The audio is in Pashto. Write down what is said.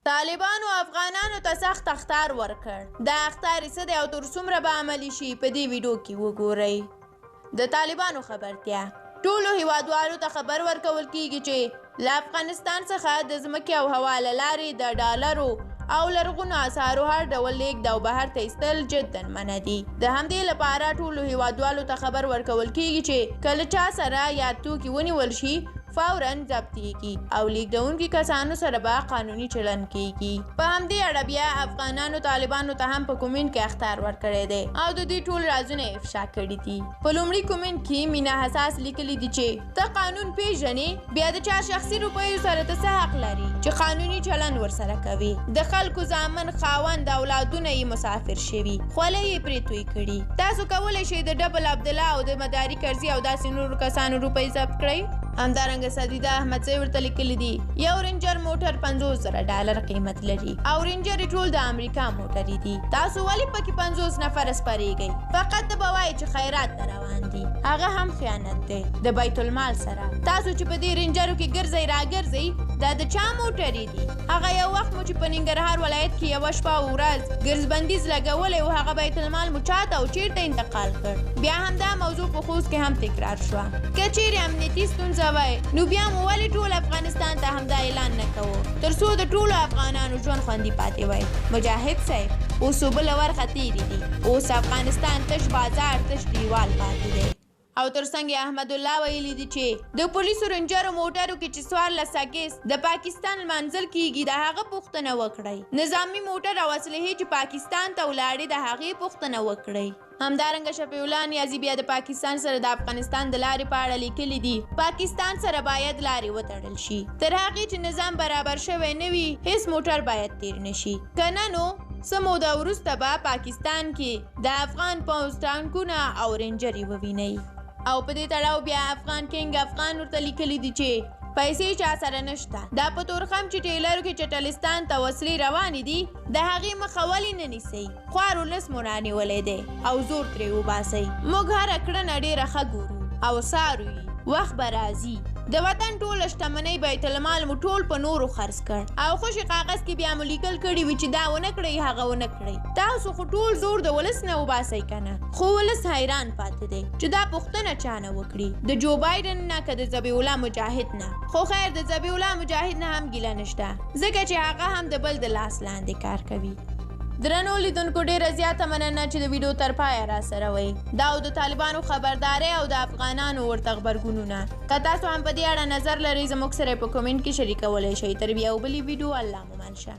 طالبانو افغانانو ته سخت اخطار ورکړ. دا اخطار څه دی او تر څومره به عملي شي په دې ویډیو کې وګورئ. د طالبانو خبرتیا: ټولو هیوادوالو ته خبر ورکول کیږي چې له افغانستان څخه د ځمکې او هوا له لارې د ډالرو او لرغونو اسعارو هر ډول لیږد او بهر ته ایستل جدا منع دي. د همدې لپاره ټولو هیوادوالو ته خبر ورکول کیږي چې کله چا سره یا توکي ونیول شي فوراً ضبطیږي او لیږدونکي کسانو سره به قانوني چلند کیږي. په همدې اړه بیا افغانانو طالبانو ته هم په کومنټ کې اخطار ورکړی دی او د دوی ټول رازونه افشا کړي دي. په لومړي کومنټ کې مینا حساس لیکلي دي چې ته قانون پیژنې، بیا د چا شخصي روپیو سره ته څه حق لري چې قانوني چلند ورسره کوي. د خلکو زامن خاوند اولادونه یې مسافر شوي، خولۍ یې پرې توی کړي. تاسو کولی شئ د ډبل عبدالله او د مداري کرزي او داسې نورو کسانو روپۍ ضبط کړئ. همدارنګه سدیده احمدزی ورته لیکلي دي یو رینجر موټر 50,000 ډالر قیمت لري او رینجر ټول د امریکا موټرې دي. تاسو ولې پکې 50 نفر سپریږئ؟ فقط د بوای چې خیرات ته روان دي، هغه هم خیانت دی د بیت المال سره. تاسو چې په دې رینجرو کې ګرځئ راګرځئ، دا د چا موټرې دي؟ هغه یو وخت مو چې په ننګرهار ولایت کې یوه شپه او ورځ ګرځبندیز لګولی و، هغه بیت المال مو چاته او چیرته انتقال کړ. بیا همدا موضوع په خوست کې هم تکرار شوه. که چیرې امنیتي ستونزه وای نو بیا مو ولې ټول افغانستان ته همدا اعلان نه کوو تر څو د ټولو افغانانو ژوند خوندي پاتې وای؟ مجاهد صاحب اوس اوبه ورخه تېرې دي، اوس افغانستان تش بازار تش دیوال پاتې دی. او ترڅنګ احمد الله ویلي دي چې د پولیسو رینجرو موټرو کې چې 14 اګست د پاکستان لمانځل کیږي د هغه پوښتنه وکړئ. نظامي موټر او اسلحې چې پاکستان ته ولاړې د هغې پوښتنه وکړئ. همدارنګه شفیع الله نیازي بیا د پاکستان سره د افغانستان د لارې په اړه لیکلي دي پاکستان سره باید لارې وتړل شي، تر هغې چې نظام برابر شوی نه وي هیڅ موټر باید تیر نشي. که نه نو څه موده وروسته به پاکستان کې د افغان پوځ ټانکونه او رینجرې ووینئ. او په دې تړاو بیا افغان کینګ افغان ورته لیکلي دي چې پیسې چا سره نشته، دا په تورخم چې ټیلرو کې چټلستان ته وسلې روانې دي د هغې مخه ولې نه نیسئ؟ خوار ولس مو رانیولی دی او زور ترې وباسئ. موږ هره کړنه ډېره ښه ګورو او څارو یې، وخت به راځي. د وطن ټوله شتمنۍ بیت المال مو ټول په نورو خرڅ کړ او خوشي کاغذ کې بیا مو لیکل کړي وي چې دا ونه کړئ هغه ونه کړئ. تاسو خو ټول زور د ولس نه وباسئ که نه؟ خو ولس حیران پاتې دی چې دا پوښتنه چا نه وکړي، د جو بایډن نه که د ذبیح الله مجاهد نه. خو خیر د ذبیح الله مجاهد نه هم ګیله نشته ځکه چې هغه هم د بل د لاس لاندې کار کوي. درنو لیدونکو ډیره زیاته مننه چې د ویډیو تر پایه را سره وئ. دا او د طالبانو خبرداری او د افغانانو ورته غبرګونونه. که تاسو هم په دې اړه نظر لرئ زموږ سره په کومنټ کې شریکولی شئ. تر بیا او بلې ویډیو الله مو منشه.